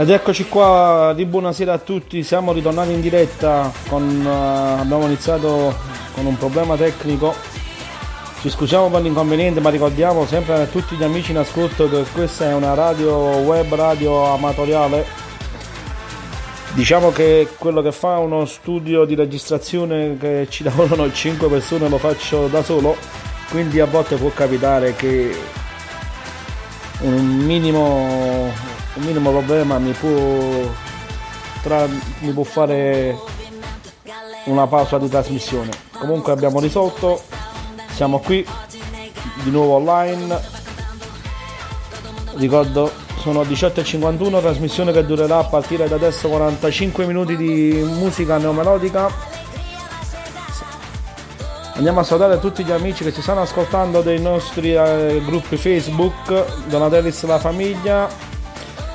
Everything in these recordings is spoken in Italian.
Ed eccoci qua, di buonasera a tutti, siamo ritornati in diretta abbiamo iniziato con un problema tecnico, ci scusiamo per l'inconveniente, ma ricordiamo sempre a tutti gli amici in ascolto che questa è una radio web, radio amatoriale. Diciamo che quello che fa uno studio di registrazione che ci lavorano 5 persone lo faccio da solo, quindi a volte può capitare che un minimo problema mi può fare una pausa di trasmissione. Comunque abbiamo risolto, siamo qui di nuovo online. Ricordo, sono 18:51, trasmissione che durerà a partire da adesso 45 minuti di musica neomelodica. Andiamo a salutare tutti gli amici che ci stanno ascoltando dei nostri gruppi Facebook, Donatellis La Famiglia,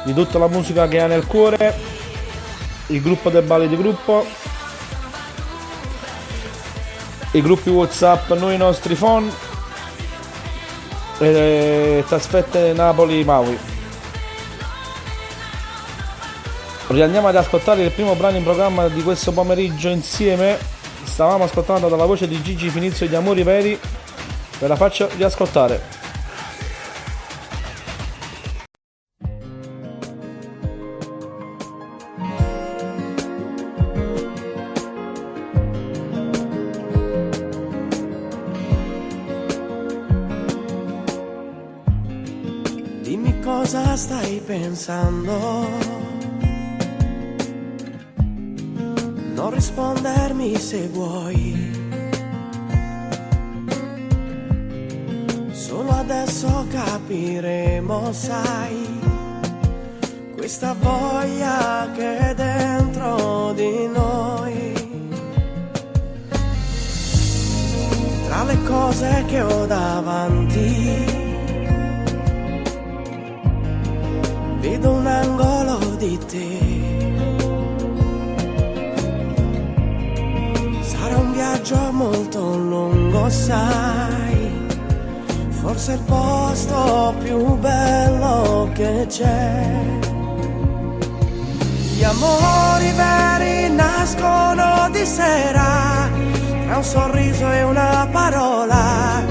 di tutta la musica che ha nel cuore, il gruppo del Balli di Gruppo, i gruppi WhatsApp, noi nostri phone, trasferte Napoli Maui. Riandiamo ad ascoltare il primo brano in programma di questo pomeriggio insieme. Stavamo ascoltando dalla voce di Gigi Finizio Gli Amori Veri, ve la faccio riascoltare. Dimmi cosa stai pensando. Non rispondermi se vuoi. Solo adesso capiremo, sai, questa voglia che è dentro di noi. Tra le cose che ho davanti vedo un angolo di te. Sarà un viaggio molto lungo, sai, forse il posto più bello che c'è. Gli amori veri nascono di sera, tra un sorriso e una parola,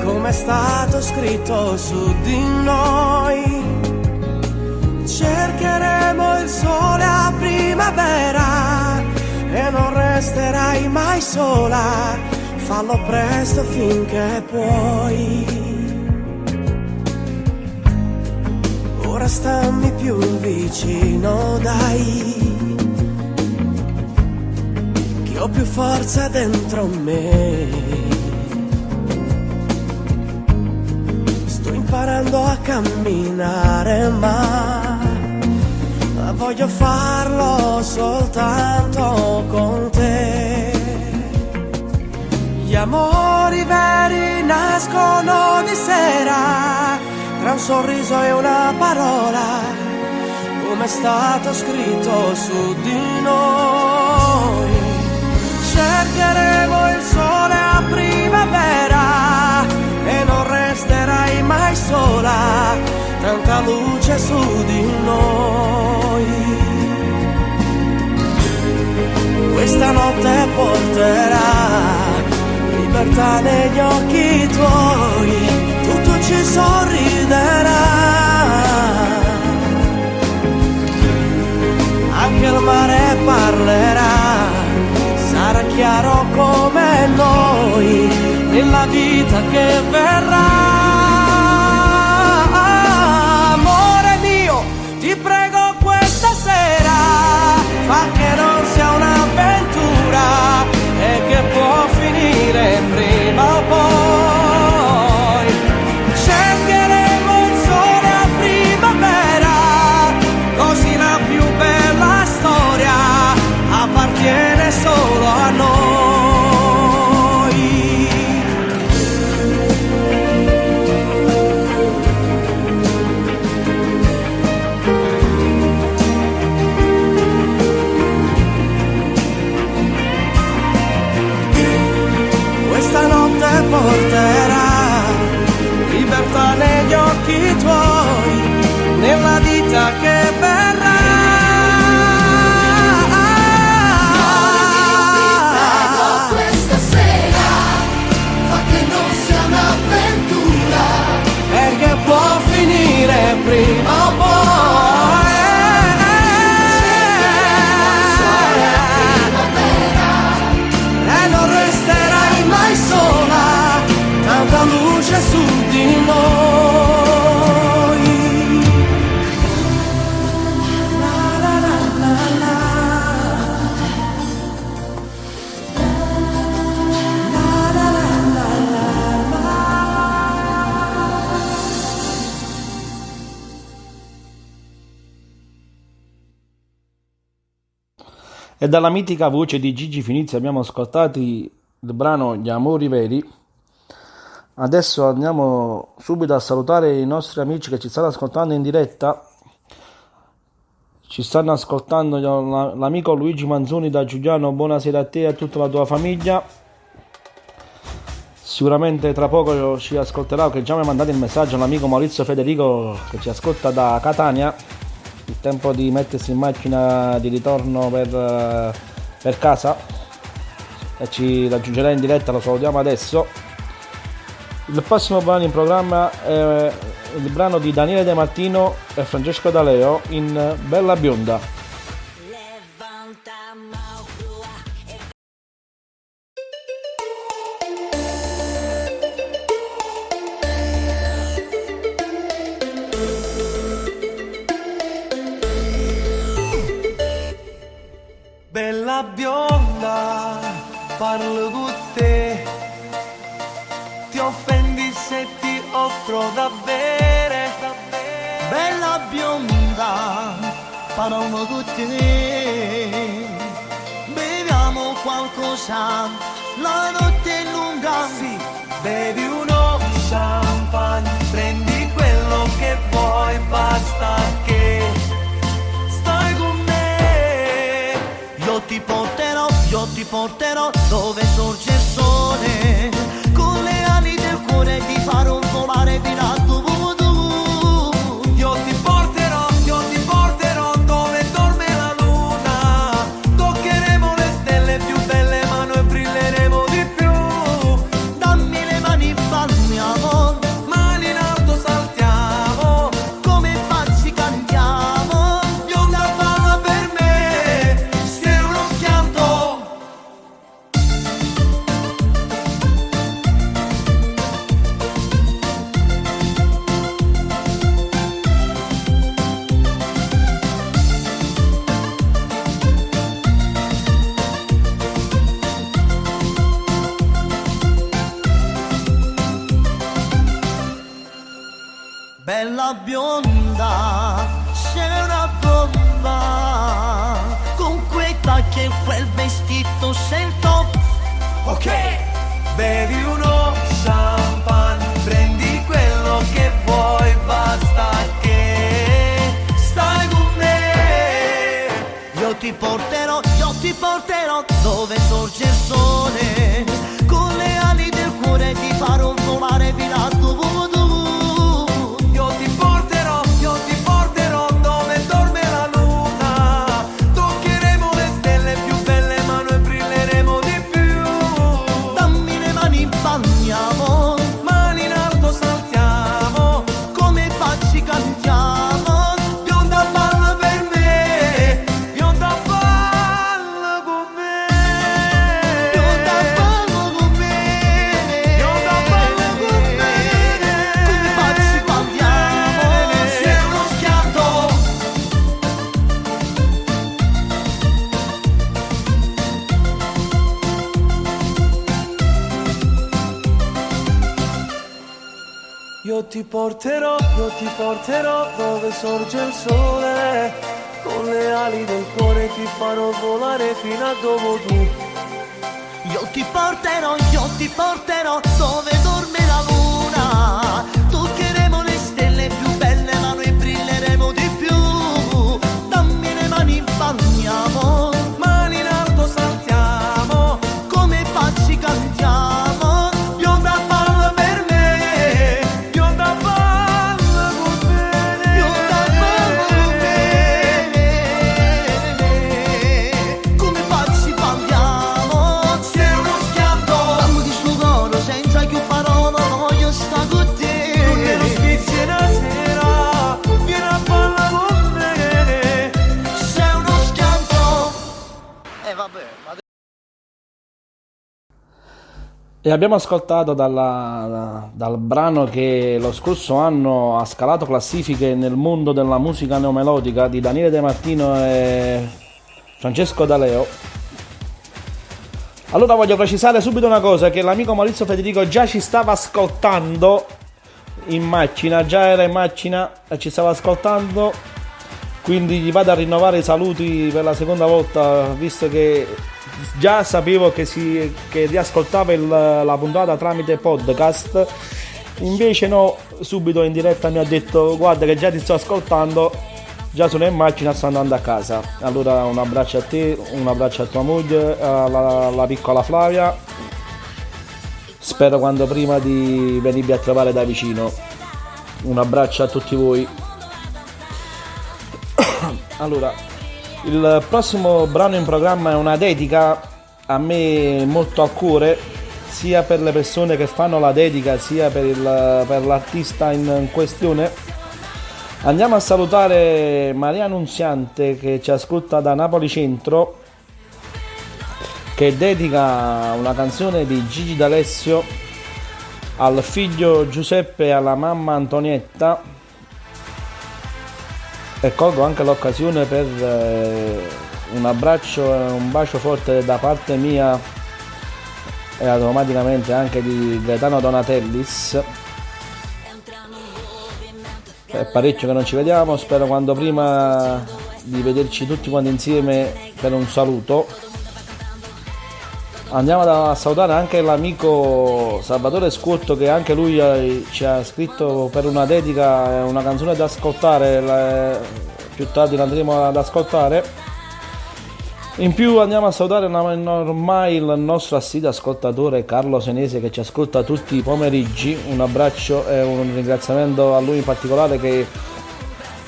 come è stato scritto su di noi. Cercheremo il sole a primavera e non resterai mai sola, fallo presto finché puoi. Ora stammi più vicino, dai, che ho più forza dentro me. Sto imparando a camminare, ma voglio farlo soltanto con te. Gli amori veri nascono di sera, tra un sorriso e una parola, come è stato scritto su di noi. Cercheremo il sole a primavera e non resterai mai sola, tanta luce su di noi. Questa notte porterà libertà negli occhi tuoi, tutto ci sorriderà, anche il mare parlerà, sarà chiaro come noi nella vita che verrà. Ti prego questa sera, fa che non sia un'avventura e che può finire prima o poi. Cercheremo il sole a primavera, così la più bella storia appartiene solo a noi. E dalla mitica voce di Gigi Finizzi abbiamo ascoltato il brano Gli amori veri. Adesso andiamo subito a salutare i nostri amici che ci stanno ascoltando in diretta. Ci stanno ascoltando l'amico Luigi Manzoni da Giuliano. Buonasera a te e a tutta la tua famiglia. Sicuramente tra poco ci ascolterà, che già mi ha mandato il messaggio, l'amico Maurizio Federico che ci ascolta da Catania. Il tempo di mettersi in macchina di ritorno per casa e ci raggiungerà in diretta, lo salutiamo adesso. Il prossimo brano in programma è il brano di Daniele De Martino e Francesco D'Aleo in Bella Bionda. Bella bionda, parlo con te, ti offendi se ti offro da bere. Bella bionda, parlo con te, beviamo qualcosa, la notte è lunga. Sì, bevi uno champagne, prendi quello che vuoi, basta che stai con me. Io ti porterò dove sorge il sole, con le ali del cuore ti farò volare fino a dove tu. Io ti porterò dove dorme la luna, toccheremo le stelle più belle ma noi brilleremo di più. Dammi le mani, balliamo, Mani in alto saltiamo, come pazzi cantiamo. bionda balla per me, sei uno schianto. Bella bionda, sei una bomba, con quei tacchi e quel vestito sei il top. Ok, bevi uno champagne, prendi quello che vuoi, basta che stai con me. Io ti porterò dove sorge il sole, con le ali del cuore ti farò volare fino a dove tu. Io ti porterò dove dorme la luna, toccheremo le stelle più belle ma noi brilleremo di più. Dammi le mani, balliamo, Mani in alto saltiamo, come pazzi cantiamo. bionda balla per me, bionda balla con me. Bionda ballo con me, Bionda balla con me, come pazzi balliamo. sei uno schianto. Io ti porterò dove sorge il sole, con le ali del cuore ti farò volare fino a dove tu. Io ti porterò dove dorme la luna, toccheremo le stelle più belle ma noi brilleremo di più. Dammi le mani, balliamo, Mani in alto saltiamo, come pazzi cantiamo. bionda balla per me, bionda balla con me. Bionda ballo con me, come pazzi balliamo. Sei uno schianto. Dammi di sto coro senza più parole, voglio sta con Non te lo te. spizzi una sera, vieni a balla con me. Sei uno schianto. Vabbè, ma E abbiamo ascoltato dal brano che lo scorso anno ha scalato classifiche nel mondo della musica neomelodica di Daniele De Martino e Francesco D'Aleo. Allora voglio precisare subito una cosa, che l'amico Maurizio Federico già ci stava ascoltando in macchina, già era in macchina e ci stava ascoltando quindi gli vado a rinnovare i saluti per la seconda volta, visto che già sapevo che riascoltava la puntata tramite podcast, invece no, subito in diretta mi ha detto guarda che già ti sto ascoltando, già sono in macchina, sto andando a casa. Allora un abbraccio a te, un abbraccio a tua moglie, alla piccola Flavia, spero quanto prima di venirvi a trovare da vicino. Un abbraccio a tutti voi. Allora, il prossimo brano in programma è una dedica a me molto a cuore, sia per le persone che fanno la dedica, sia per l'artista in questione. Andiamo a salutare Maria Annunziante che ci ascolta da Napoli Centro, che dedica una canzone di Gigi D'Alessio al figlio Giuseppe e alla mamma Antonietta, e colgo anche l'occasione per un abbraccio e un bacio forte da parte mia e automaticamente anche di Gaetano Donatellis. È parecchio che non ci vediamo, spero quanto prima di vederci tutti quanti insieme per un saluto. Andiamo a salutare anche l'amico Salvatore Scuotto, che anche lui ci ha scritto per una dedica, una canzone da ascoltare, più tardi la andremo ad ascoltare. In più andiamo a salutare ormai il nostro assiduo ascoltatore Carlo Senese, che ci ascolta tutti i pomeriggi. Un abbraccio e un ringraziamento a lui in particolare, che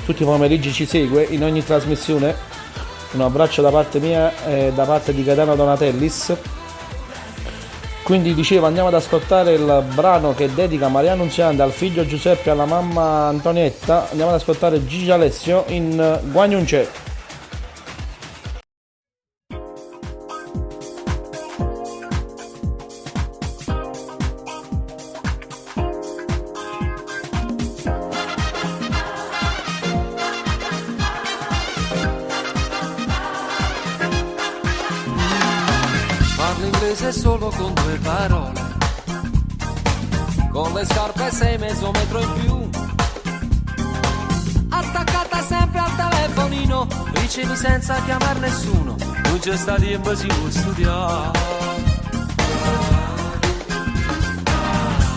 tutti i pomeriggi ci segue in ogni trasmissione. Un abbraccio da parte mia e da parte di Gaetano Donatellis. Quindi dicevo, andiamo ad ascoltare il brano che dedica Maria Annunziante al figlio Giuseppe e alla mamma Antonietta. Andiamo ad ascoltare Gigi D'Alessio in Guagnuncè. Solo con 2 parole, con le scarpe 6 mezzo metro in più, attaccata sempre al telefonino, ricevi senza chiamare nessuno, non c'è sta tempo si può studiare,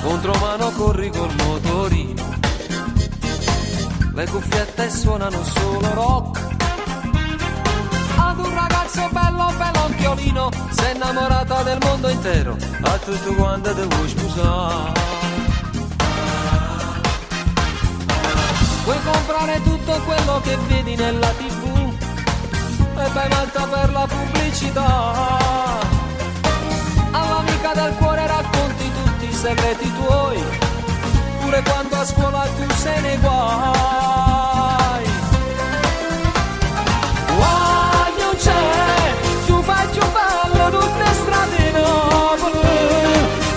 contromano corri col motorino, le cuffiette suonano solo rock, ad un ragazzo bello occhiolino, sei innamorata del mondo intero, a tutto quanto te vuoi sposare. Vuoi comprare tutto quello che vedi nella TV e vai malta per la pubblicità. All'amica del cuore racconti tutti i segreti tuoi, pure quando a scuola tu sei nei guai. Non c'è, tu fai più bello tutte strade Napoli,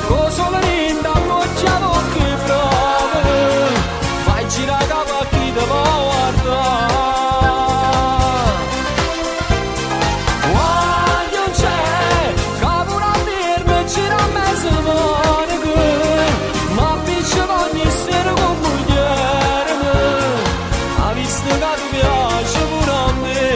con sole rinda appoggiato che frate, fai girare capo a chi te va a guardare. Non c'è, capo a dirmi gira a mezzo manico, ma piccia ogni sera con mugliere, ha visto che ti piace pure a me.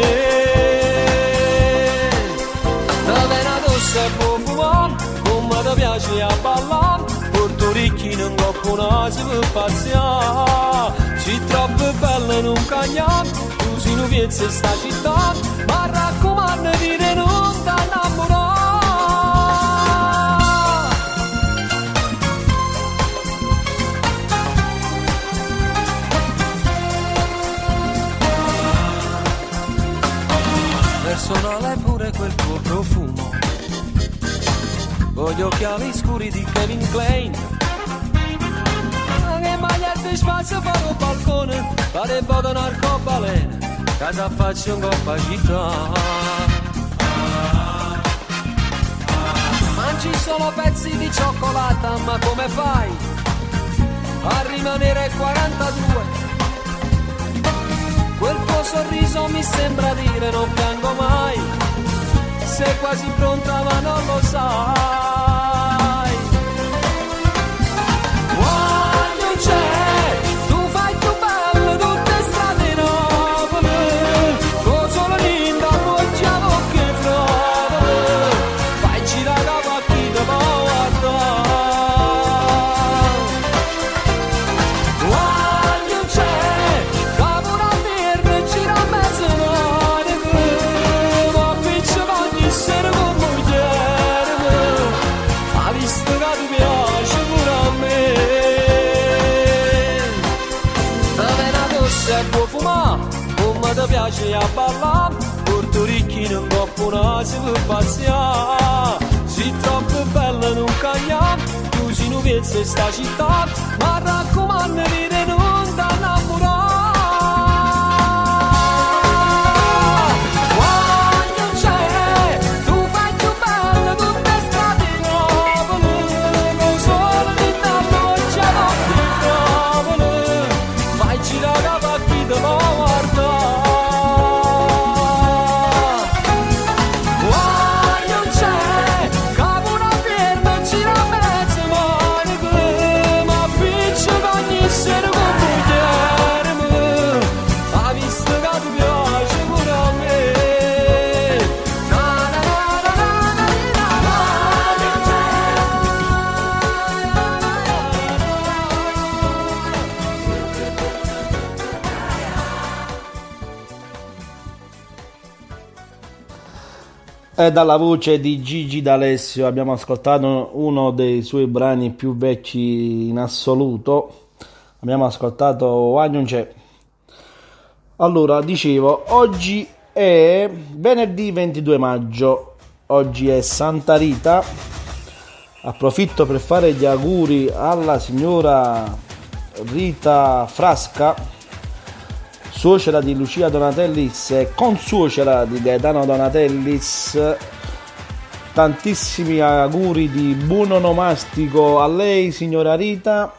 Come ti piace a ballare, Porto Ricchi non coppo naso per passare, ci troppo bella in un cagnan, tu sei un piezzo in sta città, ma raccomando di non t'annamorare. Personale pure quel tuo profumo, con gli occhiali scuri di Kevin Klein, che magliette spazio per un balcone, fare un po' di narcobalene, casa faccio un coppa città. Mangi solo pezzi di cioccolata, ma come fai a rimanere 42? Quel tuo sorriso mi sembra dire non piango mai, sei quasi pronta ma non lo sai. Non c'è, tu fai più bello tutte strade Napoli, se vuoi fumare, come ti piace a ballare, Porto Ricchino in coppa si può passare. Sei troppo bella non cagna, tu sei un pezzo di sta città, ma raccomando di non t'annamorare. Quando c'è, tu fai più belle tutte strade nuove, con solo di noce notte nuove, fai girare la partita ma guarda. E dalla voce di Gigi D'Alessio abbiamo ascoltato uno dei suoi brani più vecchi in assoluto. Abbiamo ascoltato Why Non C'è. Allora, dicevo, oggi è venerdì 22 maggio, oggi è Santa Rita. Approfitto per fare gli auguri alla signora Rita Frasca, suocera di Lucia Donatellis e consuocera di Gaetano Donatellis. Tantissimi auguri di buon onomastico a lei, signora Rita,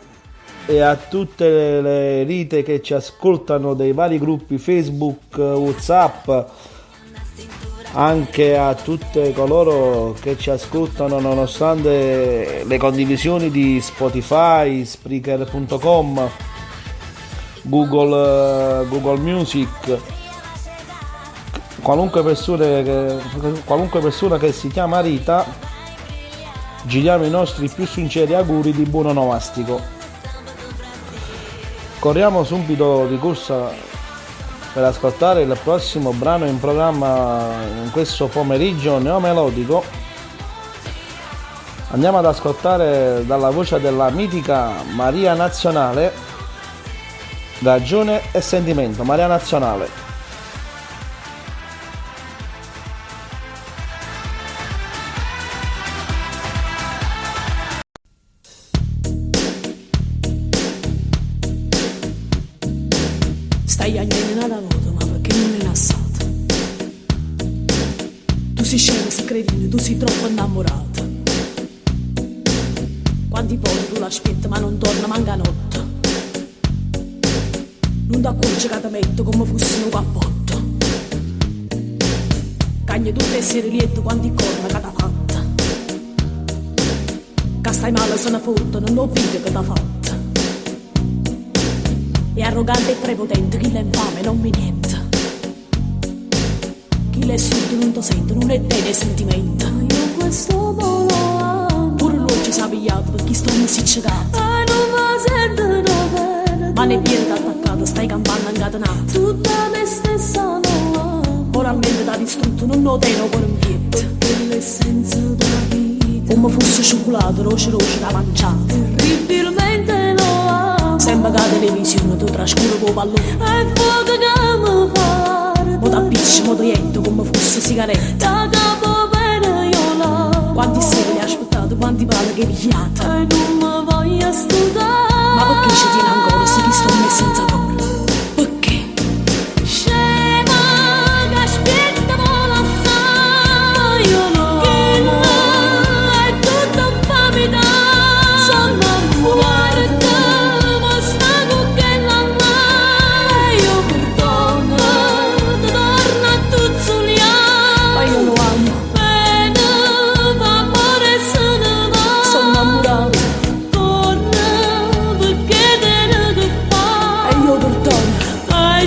e a tutte le Rite che ci ascoltano dei vari gruppi Facebook, WhatsApp, anche a tutte coloro che ci ascoltano nonostante le condivisioni di Spotify, Spreaker.com, Google Music. Qualunque persona che si chiama Rita, giriamo i nostri più sinceri auguri di buon onomastico. Corriamo subito di corsa per ascoltare il prossimo brano in programma in questo pomeriggio neomelodico. Andiamo ad ascoltare dalla voce della mitica Maria Nazionale, Ragione e sentimento. Maria Nazionale. Stai agnendo una volta, ma perché non è nassata? Tu sei scema, sei cretino, tu sei troppo innamorata. Quanti poi tu l'aspetti ma non torna manca notte. Non ti accorgi che ti metto come fosse un cappotto. Cagni tutte essere lieto quanti corna che t'ha fatta. Che stai male se ne foto, non ho video che t'ha fatta. È arrogante e prepotente, chi l'è infame non mi niente. Chi l'è sotto non ti sente, non è te ne sentimento. Io questo volo amo. Pure lui ci sa pigliato per chi sto mi si ciecato. Non mi sento bene. Ma ne piede attaccato, stai campando incatenato. Tutta me stessa non amo. Moralmente da distrutto, non ho te no per un pietto. Perché l'essenza della vita come fosse cioccolato, roce da mangiare. Terribilmente lo amo. Sembra che la televisione tu trascura con pallone. E fuoco che mi pare. Mo t'appicci, mo t'aietto come fosse sigaretta. Da capo bene io l'amo. Quanti sere li aspettate, quanti palle che pigliate. E non mi voglio studare. Ma perché ci tiene ancora se ti sto messo senza cuore? Perché? Scema che aspetta vola assai. Io lo amo. È tutta infamità. Sono guarda, ma sta con che la mai. Io perdono, ti torno a tuzzuliare. Ma io lo amo. Bene, fa amore se ne va. Sono innamorato.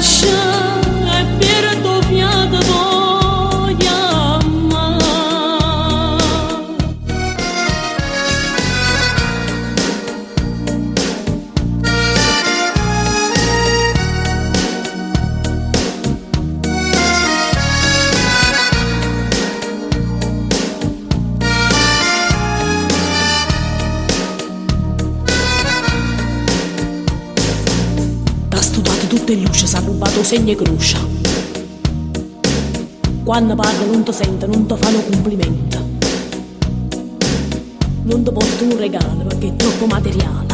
E per tuo fiato voglio amare. T'ha studiato tutto in luce, s'ha rubato segno e croce. Quando parla non ti sente, non ti fanno complimenti. Non ti porto un regalo perché è troppo materiale.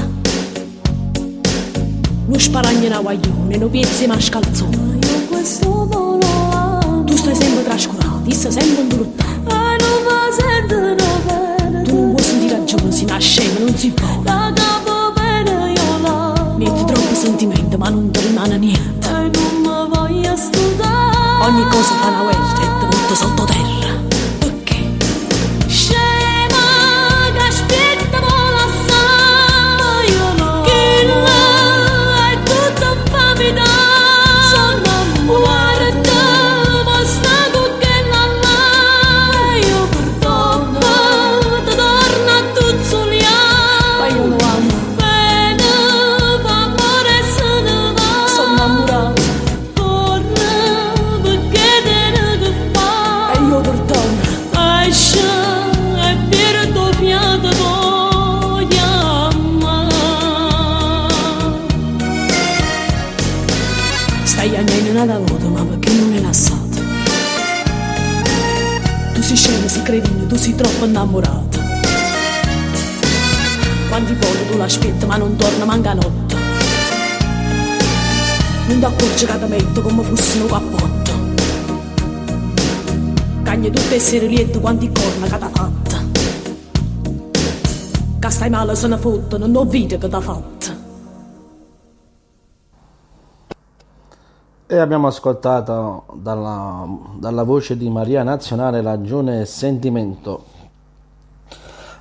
Lo sparagno una guaglione, no piezzi ma scalzone. Io questo volo. Tu stai sempre trascurato, io stai sempre indurtato. Non mi sentono bene. Tu non puoi sentire ragione, si nasce ma non si può. La capo bene io la. Metti troppo sentimento ma non ti rimane niente. Non mi voglio studiare. Ogni cosa fa una guerra e ti butta sottoterra. Perché? Scema che aspetta vola assai. Io no. Che là è tutto un famiglia. Sono ammuarta, ma sta con che la là. Io perdono, ti torno a tuzzuliare. Ma io lo amo. Bene, fa amore se ne va. Sono innamorata. Stai andando una volta, ma perché non è lasciata? Tu sei scema, sei cretino, tu sei troppo innamorato. Quanti volte tu l'aspetti, ma non torna manca notte. Non ti accorgi che ti metto come fosse un cappotto. Cagni tutte essere lieto quanti corna che t'ha fatta. Che stai male se ne fotte, non ho vita che t'ha fatta. E abbiamo ascoltato dalla voce di Maria Nazionale Ragione e Sentimento.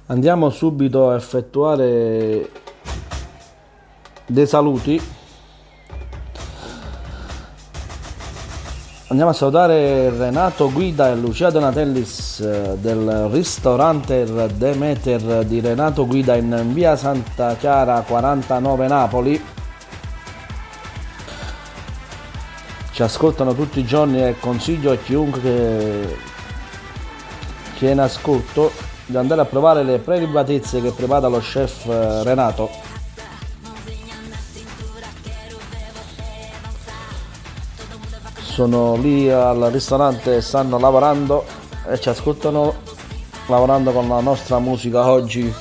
Andiamo subito a effettuare dei saluti. Andiamo a salutare Renato Guida e Lucia Donatellis del ristorante Demeter di Renato Guida in via Santa Chiara 49 Napoli. Ci ascoltano tutti i giorni e consiglio a chiunque che è in ascolto di andare a provare le prelibatezze che prepara lo chef Renato. Sono lì al ristorante, stanno lavorando e ci ascoltano lavorando con la nostra musica oggi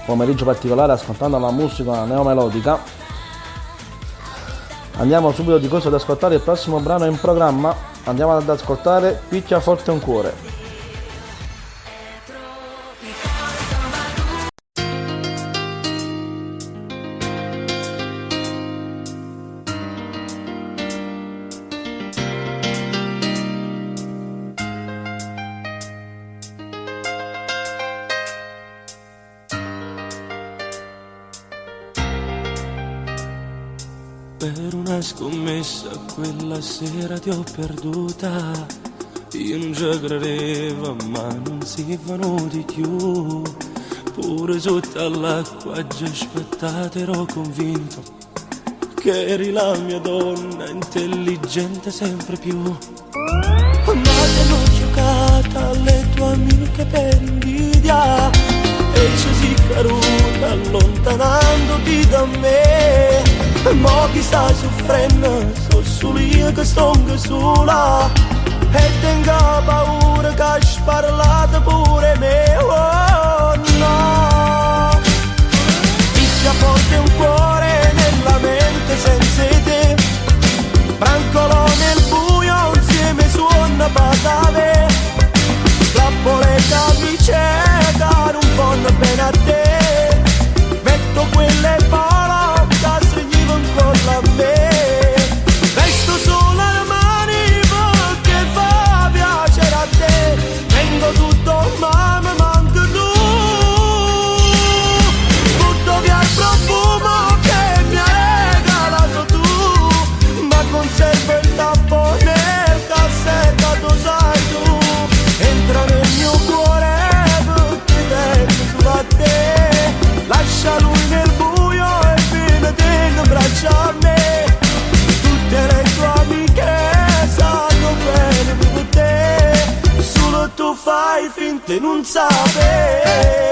pomeriggio particolare, ascoltando la musica neomelodica. Andiamo subito di corso ad ascoltare il prossimo brano in programma. Andiamo ad ascoltare Picchia forte un cuore. Per una scommessa quella sera ti ho perduta. Io non ci credevo, ma non si venuti più. Pure sotto all'acqua già aspettato ero convinto che eri la mia donna, intelligente sempre più. Ma te l'ho giocata alle tue amiche per invidia e ci si caruta allontanandoti da me. Mo chi sta soffrendo, so solo io che sto sola e tengo paura che hai parlato pure me. Oh no, picchia forte un cuore nella mente senza te. Brancolo nel buio insieme suona patave. Strappo le camicie, dare un po' bene a te. Metto quelle parole a me. Resto solo alle mani perché fa piacere a te. Vengo tutto ma mi manca tu. Butto via il profumo che mi hai regalato tu, ma conservo il tappo nel cassetto, lo sai tu. Entra nel mio cuore perché tengo solo a te. Lascia lui nel buio e viene in braccia a me. Tutte le tue amiche sanno bene di te, solo tu fai finta di non sapere.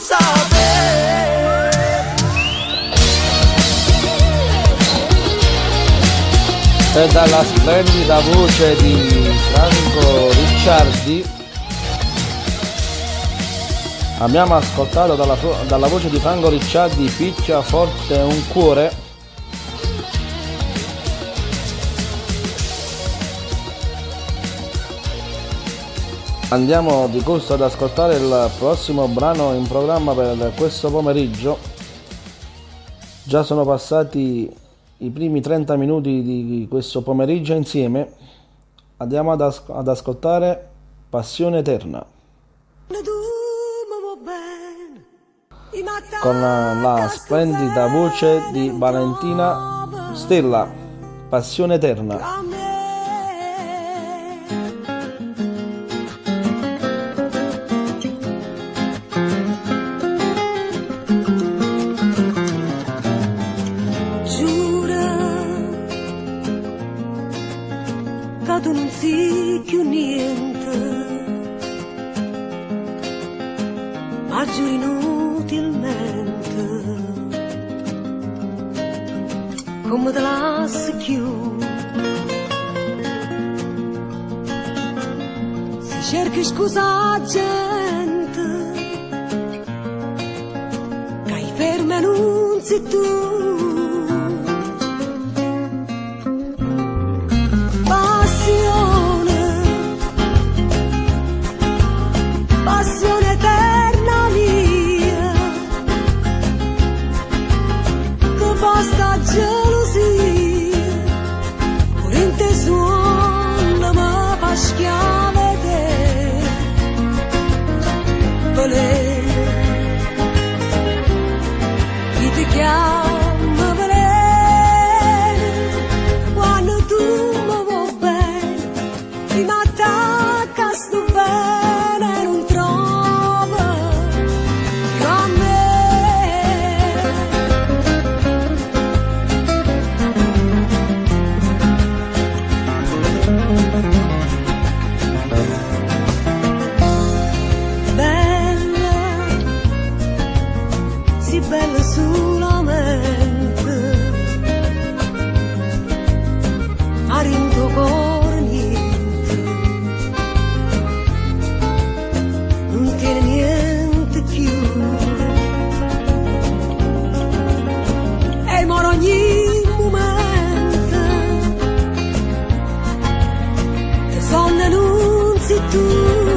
sapere. E dalla splendida voce di Franco Ricciardi abbiamo ascoltato dalla voce di Franco Ricciardi Picchia forte un cuore. Andiamo di corsa ad ascoltare il prossimo brano in programma per questo pomeriggio. Già sono passati i primi 30 minuti di questo pomeriggio insieme. Andiamo ad ascoltare Passione Eterna con la splendida voce di Valentina Stella. Passione Eterna. Tu non sei più niente, ma giuri inutilmente, come te lassi più. Se cerchi scusa a gente, che hai ferma e non sei tu. Passione eterna mia, che basta gelosia, pure in te suona ma fa schiave te, veleno, chi ti chiama veleno, quando tu mi vuoi bene, ti m'attacca sto bene. Bella solamente a rinto cuore niente, non tiene niente più, e moro ogni momento, te sonno non sei tu.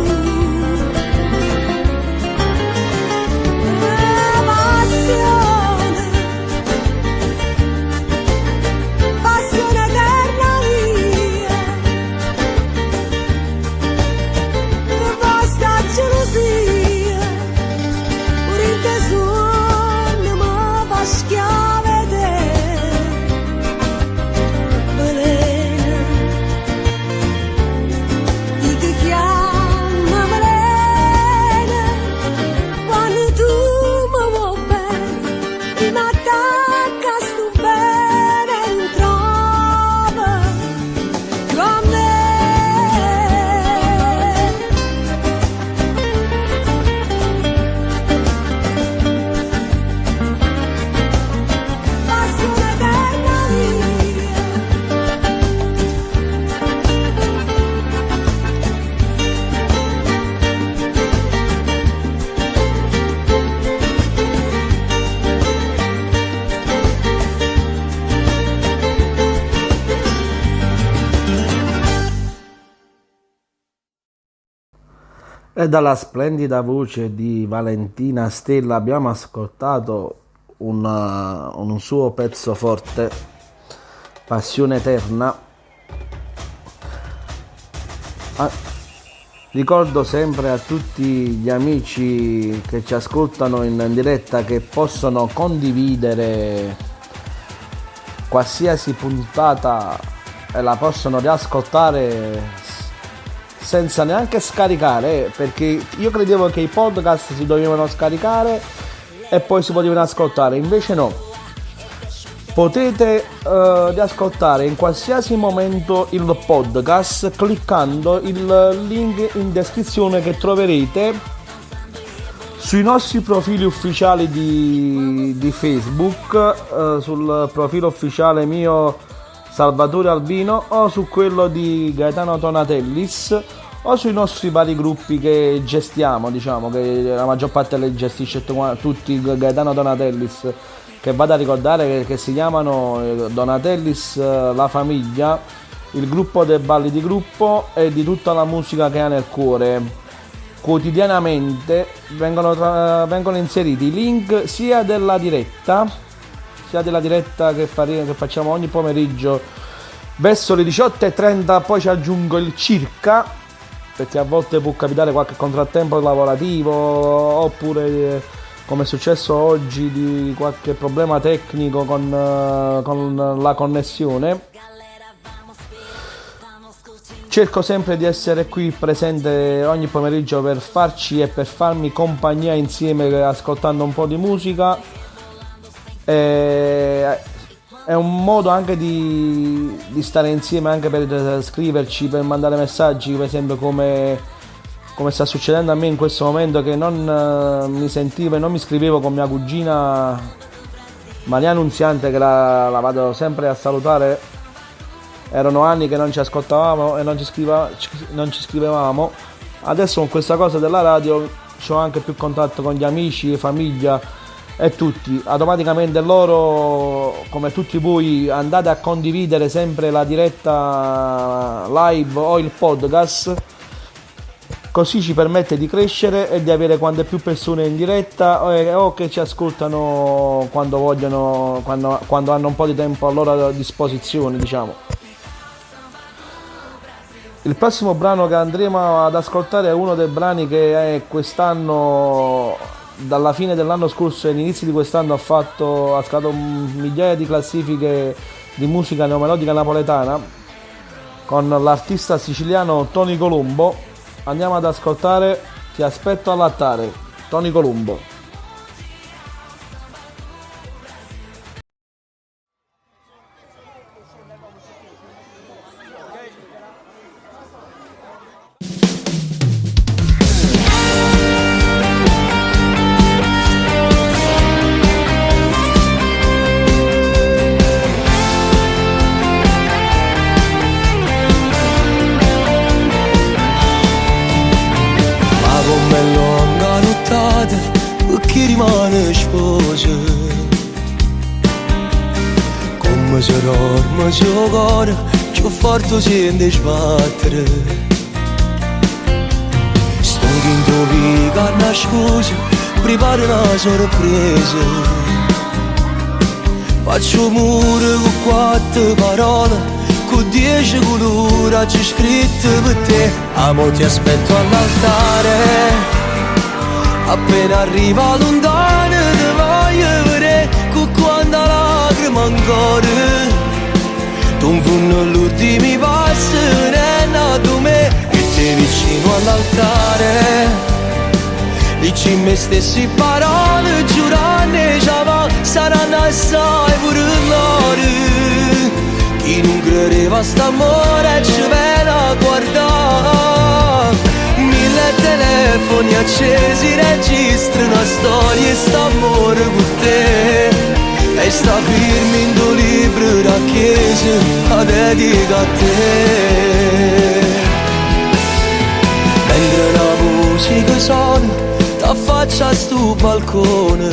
E dalla splendida voce di Valentina Stella abbiamo ascoltato un suo pezzo forte, Passione Eterna. Ricordo sempre a tutti gli amici che ci ascoltano in diretta che possono condividere qualsiasi puntata e la possono riascoltare senza neanche scaricare, perché io credevo che i podcast si dovevano scaricare e poi si potevano ascoltare, invece no, potete riascoltare in qualsiasi momento il podcast cliccando il link in descrizione che troverete sui nostri profili ufficiali di Facebook, sul profilo ufficiale mio Salvatore Albino o su quello di Gaetano Donatellis o sui nostri vari gruppi che gestiamo, diciamo che la maggior parte le gestisce tutti Gaetano Donatellis, che vado a ricordare che si chiamano Donatellis La Famiglia, il gruppo dei balli di gruppo e di tutta la musica che ha nel cuore. Quotidianamente vengono inseriti i link sia della diretta che facciamo ogni pomeriggio verso le 18:30, poi ci aggiungo il circa, perché a volte può capitare qualche contrattempo lavorativo oppure, come è successo oggi, di qualche problema tecnico con la connessione. Cerco sempre di essere qui presente ogni pomeriggio per farci e per farmi compagnia insieme, ascoltando un po' di musica. È un modo anche di stare insieme, anche per scriverci, per mandare messaggi, per esempio come sta succedendo a me in questo momento, che non mi sentivo e non mi scrivevo con mia cugina Maria Annunziante, che la vado sempre a salutare. Erano anni che non ci ascoltavamo e non ci scrivevamo. Adesso con questa cosa della radio ho anche più contatto con gli amici, famiglia e tutti. Automaticamente loro, come tutti voi, andate a condividere sempre la diretta live o il podcast, così ci permette di crescere e di avere quante più persone in diretta o che ci ascoltano quando vogliono, quando hanno un po' di tempo a loro disposizione, diciamo. Il prossimo brano che andremo ad ascoltare è uno dei brani che quest'anno, dalla fine dell'anno scorso e all'inizio di quest'anno, ha scalato migliaia di classifiche di musica neomelodica napoletana, con l'artista siciliano Tony Colombo. Andiamo ad ascoltare Ti aspetto all'altare, Tony Colombo. Giocare più forte sente sbattere. Sto in viga una scusa, preparo una sorpresa. Faccio muro con 4 parole, con 10 colori oggi scritte per te. Amo, ti aspetto all'altare, appena arriva lontano ti voglio vedere, con quanta lacrima ancora. Tu fanno l'ultimi passi, è nato me, e te vicino all'altare. Dici me stessi parole, giurane, già saranno assai pure loro. Chi non credeva a st'amore ci viene a guardare. 1000 telefoni accesi, registra una storia e st'amore con te. E sta firme in tuo libro da chiesa, la dedica a te. Mentre la musica suona, t'affaccia a sto balcone,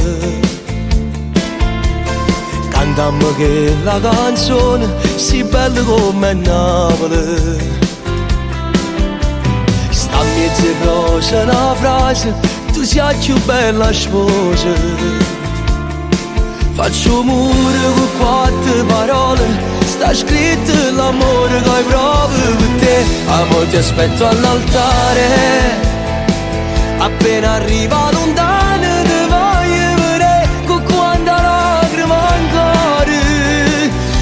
cantammo che la canzone si bella come Napoli. Sta a mezzo rosa una frase, tu sei più bella sposa. Faccio muro con 4 parole, sta scritto l'amore che hai proprio per te. Amo, ti aspetto all'altare, appena arriva lontano ti voglio vedere, con quanta lacrima ancora.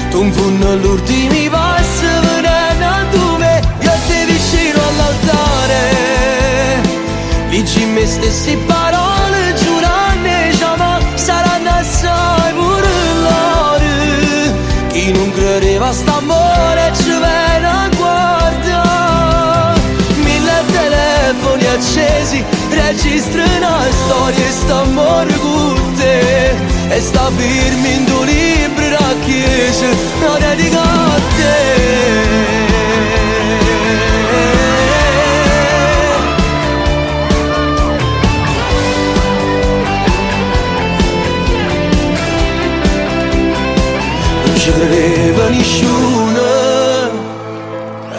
Tu in fondo l'ultimi passi venendo a me, io ti vicino all'altare. Dici me stessi parole, giurane, già saranno assai pure loro. Chi non credeva a st'amore ci viene a guardare. 1000 telefoni accesi, registra una storia e sta amore con te. E sta firmi in tuo libro da chiesa, non dedica a te. Non ci credeva nessuno,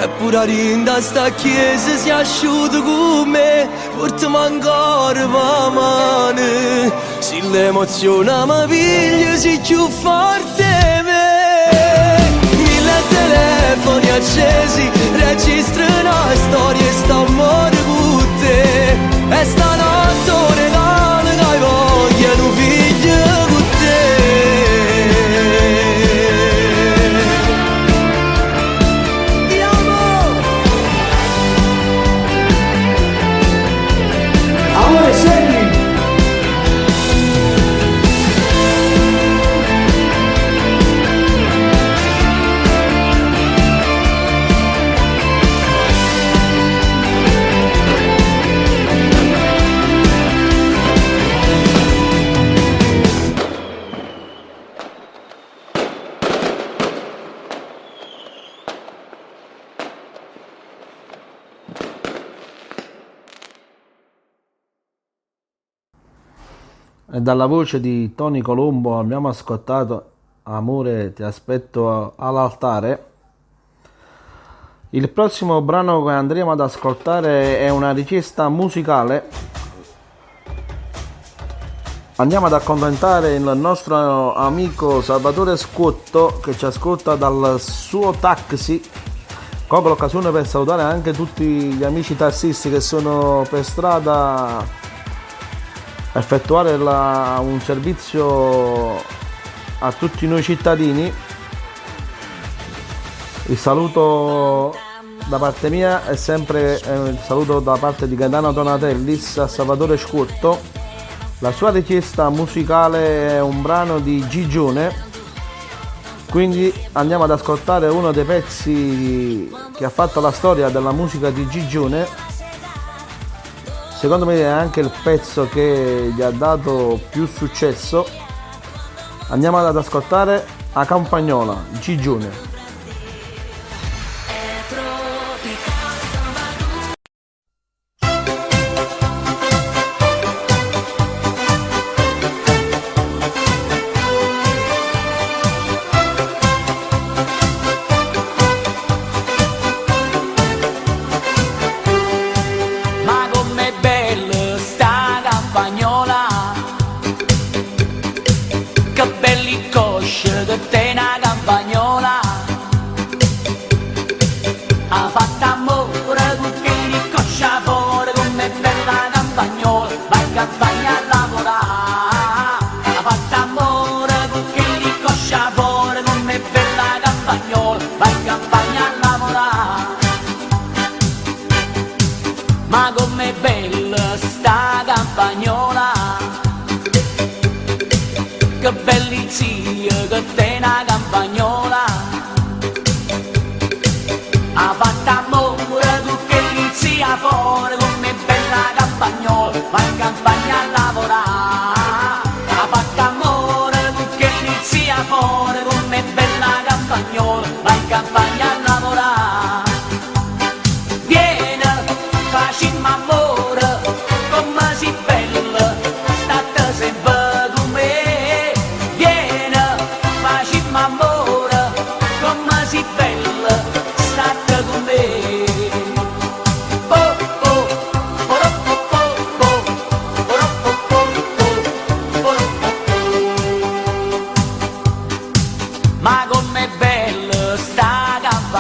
eppure rinda sta chiesa si è asciutta con me. Portami ancora la mano, se l'emozione mi piglia si più forte me. Mille telefoni accesi, registra una storia e sta amore con te. E stanotte un regalo che hai voglia, un figlio con te. Amore, senti! E dalla voce di Tony Colombo abbiamo ascoltato Amore ti aspetto all'altare. Il prossimo brano che andremo ad ascoltare è una richiesta musicale. Andiamo ad accontentare il nostro amico Salvatore Scuotto che ci ascolta dal suo taxi. Colgo l'occasione per salutare anche tutti gli amici tassisti che sono per strada effettuare un servizio a tutti noi cittadini. Il saluto da parte mia è sempre il saluto da parte di Gaetano Donatellis a Salvatore Scuotto. La sua richiesta musicale è un brano di Gigione, quindi andiamo ad ascoltare uno dei pezzi che ha fatto la storia della musica di Gigione. Secondo me è anche il pezzo che gli ha dato più successo. Andiamo ad ascoltare A Campagnola, Gigione. Ma com'è bella sta campagnola, che belli zia che te una campagnola. Ha fatto amore tu che inizia fuori, com'è bella campagnola, va in campagna a lavorare. Ha fatto amore tu che inizia fuori, com'è bella campagnola, va in campagna a lavorare. Facciamo amore, come si bella, state sempre con me. Vieni, facciamo amore, come si bella, state con me. Oh oh, oh oh oh oh, oh oh oh oh. Ma com'è bella sta campagna.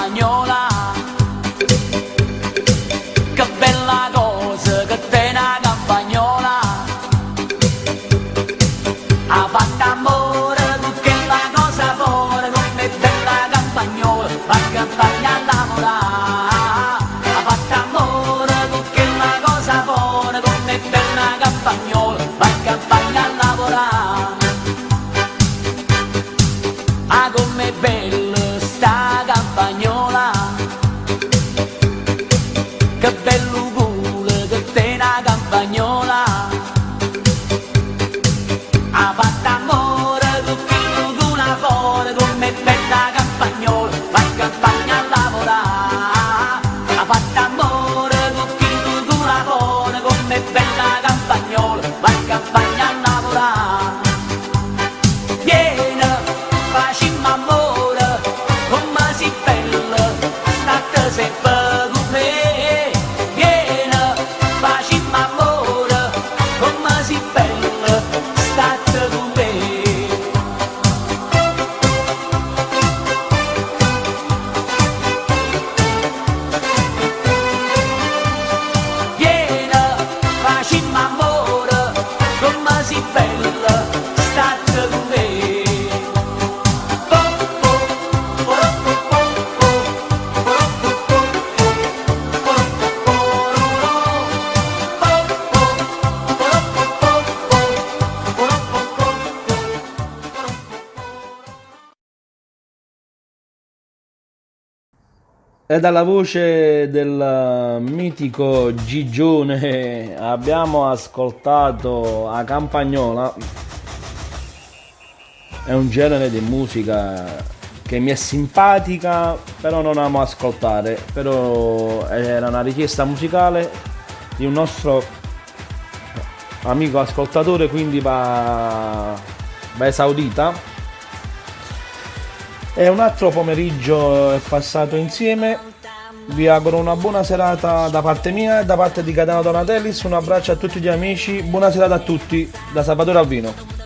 E dalla voce del mitico Gigione abbiamo ascoltato a Campagnola. È un genere di musica che mi è simpatica, però non amo ascoltare. Però era una richiesta musicale di un nostro amico ascoltatore, quindi va esaudita. E un altro pomeriggio è passato insieme. Vi auguro una buona serata da parte mia e da parte di Catena Donatellis. Un abbraccio a tutti gli amici. Buona serata a tutti da Salvatore Alvino.